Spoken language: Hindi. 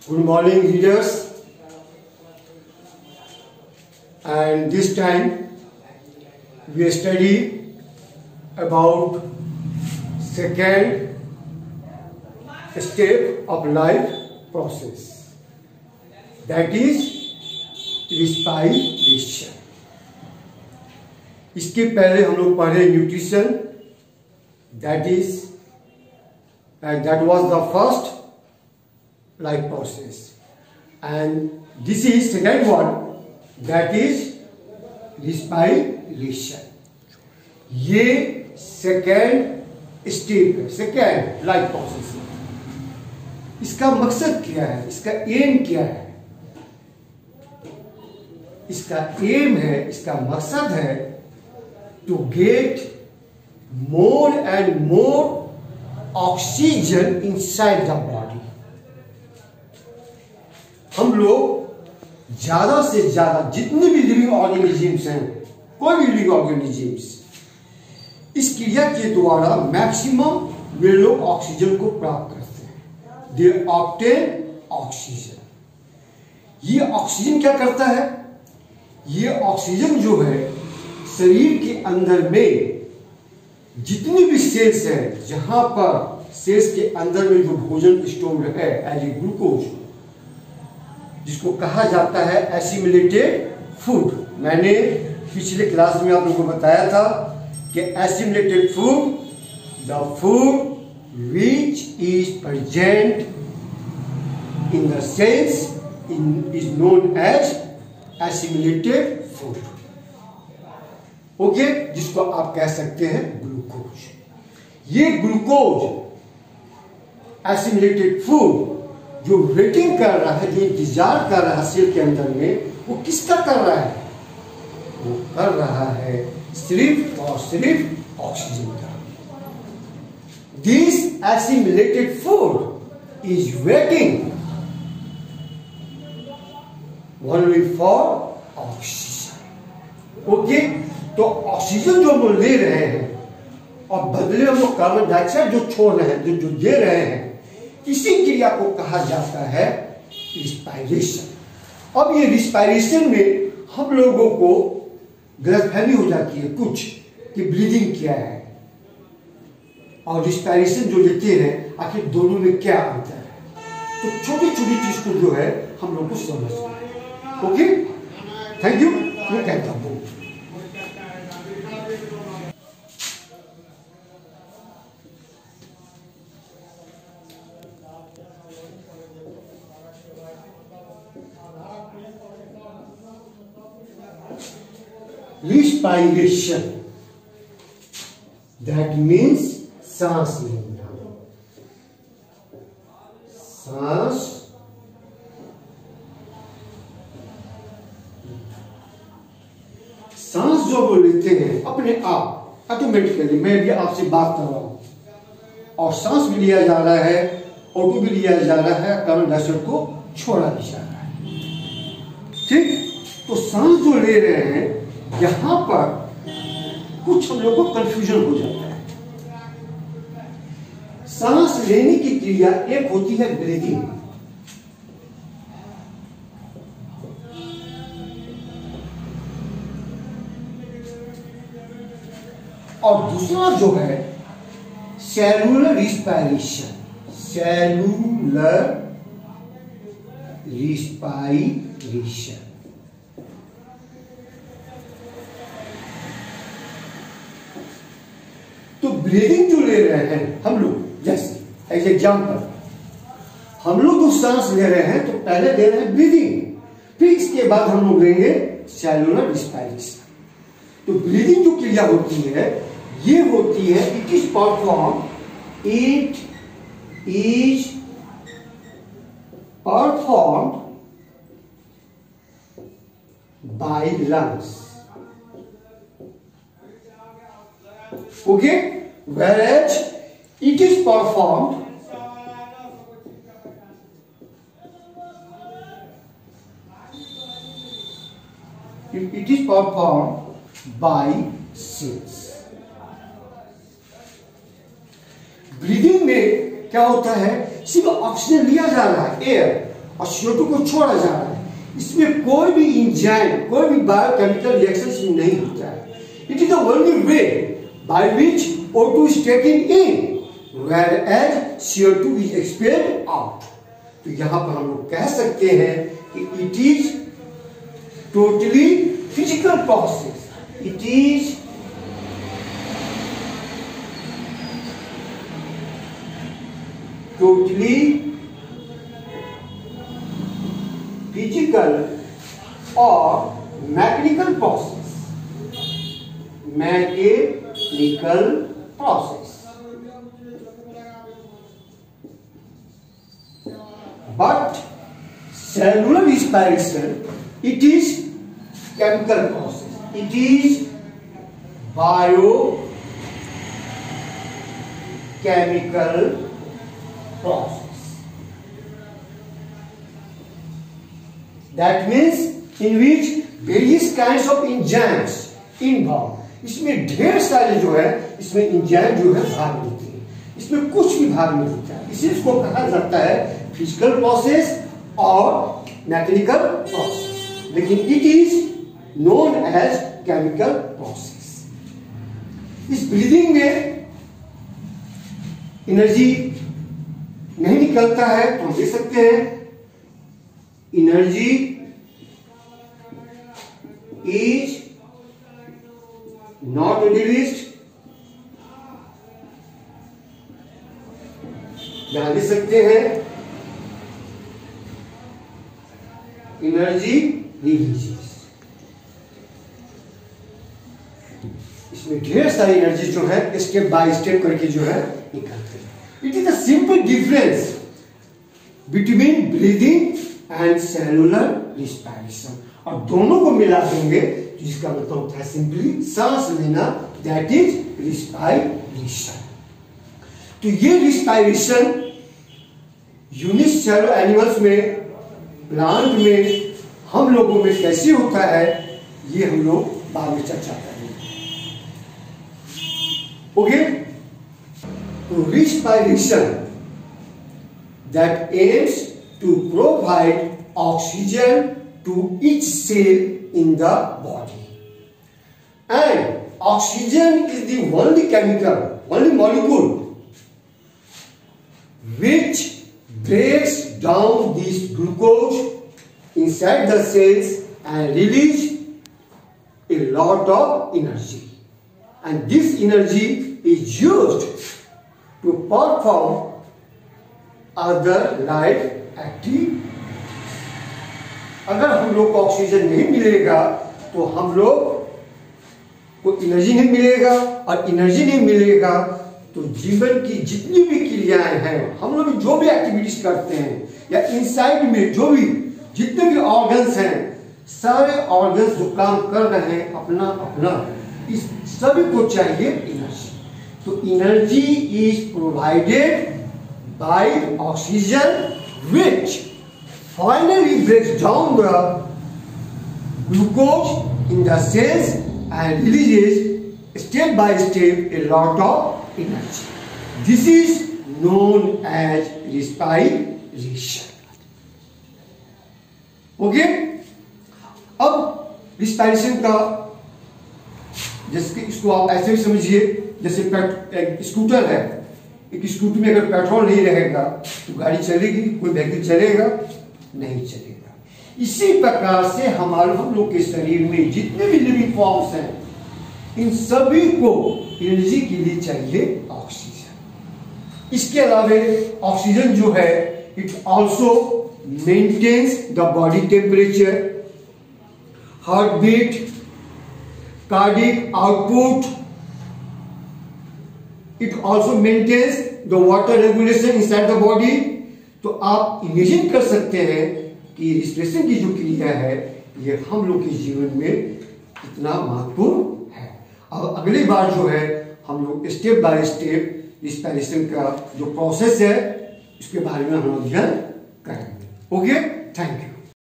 Good morning, readers. And this time we study about second step of life process, that is respiration. इसके पहले हम लोग पढ़े nutrition, that was the first life process, and this is second one, that is respiration. ये सेकेंड स्टेप है, सेकेंड लाइफ प्रोसेस है. इसका मकसद क्या है, इसका एम क्या है? इसका एम है, इसका मकसद है to get more and more oxygen inside the body. हम लोग ज्यादा से ज्यादा जितने भी लिविंग ऑर्गेनिजम्स हैं, कोई भी लिविंग ऑर्गेनिजम्स, इस क्रिया के द्वारा मैक्सिमम वे लोग ऑक्सीजन को प्राप्त करते हैं. दे ऑब्टेन ऑक्सीजन. ये ऑक्सीजन क्या करता है? ये ऑक्सीजन जो है शरीर के अंदर में जितनी भी सेल्स है, जहां पर सेल्स के अंदर में जो भोजन स्टोर है एज ए ग्लूकोज, जिसको कहा जाता है एसिमिलेटेड फूड. मैंने पिछले क्लास में आप लोगों को बताया था कि assimilated food, the food which is present in the cells is known as assimilated food. Okay, जिसको आप कह सकते हैं ग्लूकोज. ये ग्लूकोज एसिमिलेटेड फूड जो वेटिंग कर रहा है, जो इंतजार कर रहा है सेल के अंदर में, वो किसका कर रहा है? वो कर रहा है सिर्फ और सिर्फ ऑक्सीजन का. This assimilated food is waiting only for oxygen. Okay, तो ऑक्सीजन जो हम लोग ले रहे हैं और बदले हम लोग कार्बन डाइऑक्साइड जो छोड़ रहे हैं, जो दे रहे हैं, इसी क्रिया को कहा जाता है रिस्पायरेशन. अब ये रिस्पायरेशन में हम लोगों को गलतफहमी हो जाती है कुछ कि ब्रीदिंग क्या है और रिस्पायरेशन जो लेते हैं, आखिर दोनों में क्या अंतर है. तो छोटी छोटी चीज को जो है हम लोग को समझते हैं. Okay, thank you. मैं कहता हूँ respiration, that means सांस लेना. सांस सांस जो वो लेते हैं अपने आप ऑटोमेटिकली, मैं भी आपसे बात कर रहा हूं और सांस भी लिया जा रहा है, O2 भी लिया जा रहा है, कार्बन डाइऑक्साइड को छोड़ा भी जा रहा है. ठीक, तो सांस जो ले रहे हैं, यहां पर कुछ हम लोग को कंफ्यूजन हो जाता है. सांस लेने की क्रिया एक होती है ब्रीदिंग, और दूसरा जो है सेलुलर रिस्पायरेशन. Cellular respiration. तो ब्रीदिंग जो ले रहे हैं हम लोग, जैसे एज एग्जाम्पल, हम लोग जो सांस ले रहे हैं तो पहले ले रहे हैं ब्रीदिंग, फिर इसके बाद हम लोग लेंगे सेलुलर रिस्पायरेशन. तो ब्रीदिंग जो क्रिया होती है, ये होती है it is perform by lungs. Okay, whereas it is performed by cells. Breathing में क्या होता है, सिर्फ ऑक्सीजन लिया जा रहा है, एयर, और CO2 को छोड़ा जा रहा है। इसमें कोई भी इंजाइम, कोई भी बायोकेमिकल रिएक्शन इसमें नहीं होता है। It is the only way by which O2 is taken in, whereas CO2 is expelled out। तो यहां पर हम लोग कह सकते हैं कि it is totally physical process, it is totally physical और mechanical process, mechanical process. But cellular respiration, it is chemical process, it is biochemical process. That means in which various kinds of enzymes involved। इसमें ढेर सारे जो है इसमें एंजाइम जो है भाग लेते हैं, इसमें कुछ भी भाग नहीं होता है। इसी को कहा जाता है फिजिकल प्रोसेस और मैकेनिकल प्रोसेस, लेकिन it is known as chemical process. इस ब्रीदिंग में एनर्जी नहीं निकलता है तो हम देख सकते हैं एनर्जी इज नॉट रिलीज्ड। यहां देख सकते हैं एनर्जी रिलीजेस। इसमें ढेर सारी एनर्जी जो है स्टेप बाय स्टेप करके जो है निकलते हैं। It is a simple difference between breathing and cellular respiration, और दोनों को मिला देंगे तो जिसका मतलब होता है सिंपली सांस लेना, दैट इज रिस्पायरेशन। तो ये रिस्पायरेशन यूनिसेलुलर एनिमल्स में, प्लांट में, हम लोगों में कैसे होता है ये हम लोग बाद में चर्चा करेंगे। ओके, तो respiration that aims to provide oxygen to each cell in the body, and oxygen is the only chemical, only molecule which breaks down this glucose inside the cells and release a lot of energy, and this energy is used to perform other life activities। अगर हम लोग को ऑक्सीजन नहीं मिलेगा तो हम लोग को एनर्जी नहीं मिलेगा, और एनर्जी नहीं मिलेगा तो जीवन की जितनी भी क्रियाएं हैं, हम लोग जो भी एक्टिविटीज करते हैं या इनसाइड में जो भी जितने भी ऑर्गन्स हैं, सारे ऑर्गन्स जो काम कर रहे हैं अपना अपना, इस सभी को चाहिए एनर्जी। तो energy is provided by oxygen which finally breaks down the glucose in the cells and releases step by step a lot of energy. This is known as respiration. Okay? अब रिस्पायरेशन का जैसे इसको आप ऐसे भी समझिए, जैसे एक स्कूटर है, एक स्कूटर में अगर पेट्रोल नहीं रहेगा तो गाड़ी चलेगी, कोई व्हीकल चलेगा नहीं चलेगा। इसी प्रकार से हम लोग के शरीर में जितने भी लिविंग फॉर्म्स हैं, इन सभी को एनर्जी के लिए चाहिए ऑक्सीजन। इसके अलावा ऑक्सीजन जो है it also maintains the body temperature, heart beat, cardiac output, it also maintains the water regulation inside the body. तो आप इमेजिन कर सकते हैं कि रिस्पिरेशन की जो क्रिया है ये हम लोग के जीवन में कितना महत्वपूर्ण है। अब अगली बार जो है हम लोग स्टेप बाय स्टेप रिस्पायरेशन का जो प्रोसेस है इसके बारे में हम लोग ध्यान करेंगे। ओके।